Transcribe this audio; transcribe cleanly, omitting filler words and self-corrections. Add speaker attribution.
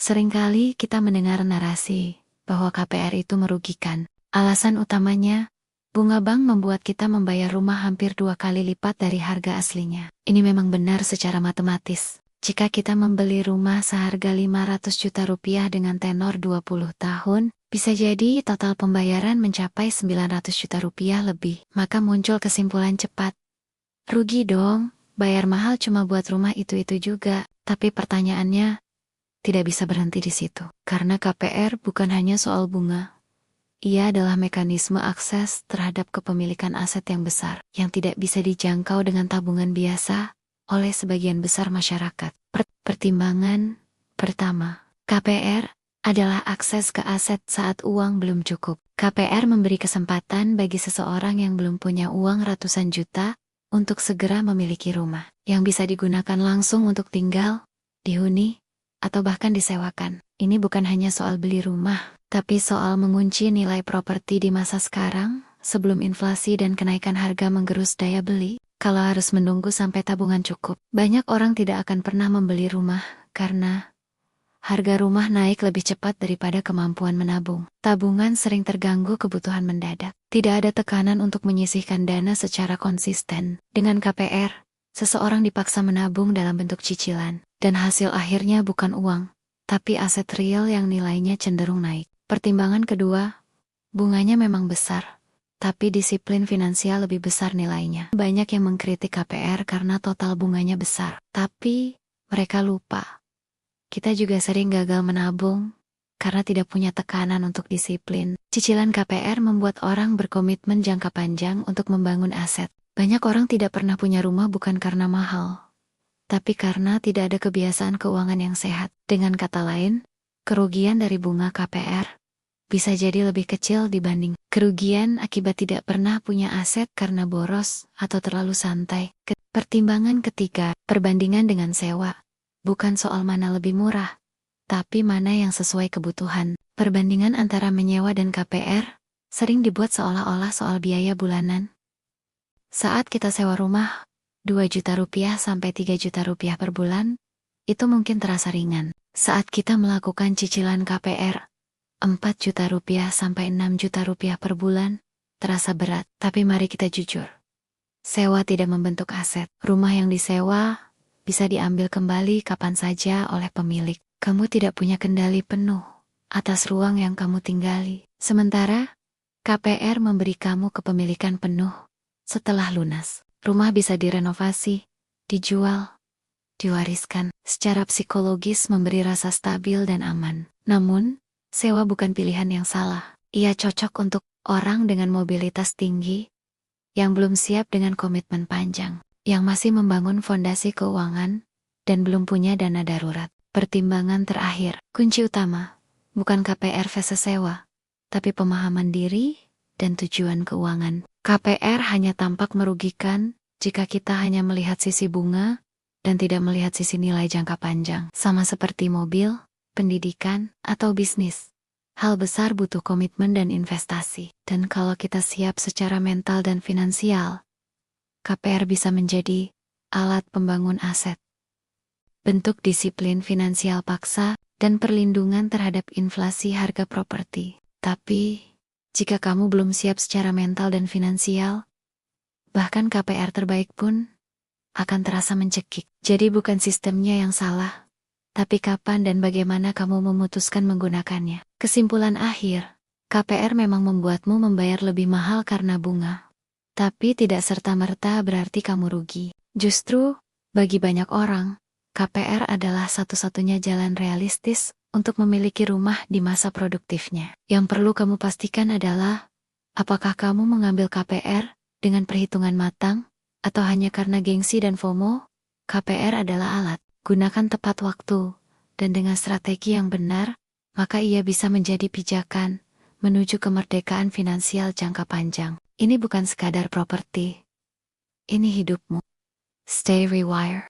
Speaker 1: Seringkali kita mendengar narasi bahwa KPR itu merugikan. Alasan utamanya, bunga bank membuat kita membayar rumah hampir 2 kali lipat dari harga aslinya. Ini memang benar secara matematis. Jika kita membeli rumah seharga 500 juta rupiah dengan tenor 20 tahun, bisa jadi total pembayaran mencapai 900 juta rupiah lebih. Maka muncul kesimpulan cepat. Rugi dong, bayar mahal cuma buat rumah itu-itu juga. Tapi pertanyaannya, tidak bisa berhenti di situ. Karena KPR bukan hanya soal bunga. Ia adalah mekanisme akses terhadap kepemilikan aset yang besar, yang tidak bisa dijangkau dengan tabungan biasa oleh sebagian besar masyarakat. Pertimbangan pertama, KPR adalah akses ke aset saat uang belum cukup. KPR memberi kesempatan bagi seseorang yang belum punya uang ratusan juta untuk segera memiliki rumah, yang bisa digunakan langsung untuk tinggal, dihuni, atau bahkan disewakan. Ini bukan hanya soal beli rumah, tapi soal mengunci nilai properti di masa sekarang, sebelum inflasi dan kenaikan harga menggerus daya beli. Kalau harus menunggu sampai tabungan cukup, banyak orang tidak akan pernah membeli rumah, karena harga rumah naik lebih cepat daripada kemampuan menabung. Tabungan sering terganggu kebutuhan mendadak. Tidak ada tekanan untuk menyisihkan dana secara konsisten. Dengan KPR, seseorang dipaksa menabung dalam bentuk cicilan, dan hasil akhirnya bukan uang, tapi aset real yang nilainya cenderung naik. Pertimbangan kedua, bunganya memang besar, tapi disiplin finansial lebih besar nilainya. Banyak yang mengkritik KPR karena total bunganya besar, tapi mereka lupa. Kita juga sering gagal menabung karena tidak punya tekanan untuk disiplin. Cicilan KPR membuat orang berkomitmen jangka panjang untuk membangun aset. Banyak orang tidak pernah punya rumah bukan karena mahal, tapi karena tidak ada kebiasaan keuangan yang sehat. Dengan kata lain, kerugian dari bunga KPR bisa jadi lebih kecil dibanding kerugian akibat tidak pernah punya aset karena boros atau terlalu santai. Pertimbangan ketiga, perbandingan dengan sewa. Bukan soal mana lebih murah, tapi mana yang sesuai kebutuhan. Perbandingan antara menyewa dan KPR sering dibuat seolah-olah soal biaya bulanan. Saat kita sewa rumah, 2 juta rupiah sampai 3 juta rupiah per bulan, itu mungkin terasa ringan. Saat kita melakukan cicilan KPR, 4 juta rupiah sampai 6 juta rupiah per bulan, terasa berat. Tapi mari kita jujur. Sewa tidak membentuk aset. Rumah yang disewa bisa diambil kembali kapan saja oleh pemilik. Kamu tidak punya kendali penuh atas ruang yang kamu tinggali. Sementara, KPR memberi kamu kepemilikan penuh setelah lunas. Rumah bisa direnovasi, dijual, diwariskan. Secara psikologis memberi rasa stabil dan aman. Namun, sewa bukan pilihan yang salah. Ia cocok untuk orang dengan mobilitas tinggi, yang belum siap dengan komitmen panjang, yang masih membangun fondasi keuangan, dan belum punya dana darurat. Pertimbangan terakhir, kunci utama, bukan KPR versus sewa, tapi pemahaman diri dan tujuan keuangan. KPR hanya tampak merugikan jika kita hanya melihat sisi bunga dan tidak melihat sisi nilai jangka panjang. Sama seperti mobil, pendidikan, atau bisnis. Hal besar butuh komitmen dan investasi. Dan kalau kita siap secara mental dan finansial, KPR bisa menjadi alat pembangun aset, bentuk disiplin finansial paksa, dan perlindungan terhadap inflasi harga properti. Tapi, jika kamu belum siap secara mental dan finansial, bahkan KPR terbaik pun akan terasa mencekik. Jadi bukan sistemnya yang salah, tapi kapan dan bagaimana kamu memutuskan menggunakannya. Kesimpulan akhir, KPR memang membuatmu membayar lebih mahal karena bunga. Tapi tidak serta-merta berarti kamu rugi. Justru, bagi banyak orang, KPR adalah satu-satunya jalan realistis untuk memiliki rumah di masa produktifnya. Yang perlu kamu pastikan adalah, apakah kamu mengambil KPR dengan perhitungan matang, atau hanya karena gengsi dan FOMO? KPR adalah alat. Gunakan tepat waktu, dan dengan strategi yang benar, maka ia bisa menjadi pijakan menuju kemerdekaan finansial jangka panjang. Ini bukan sekadar properti. Ini hidupmu. Stay Rewire.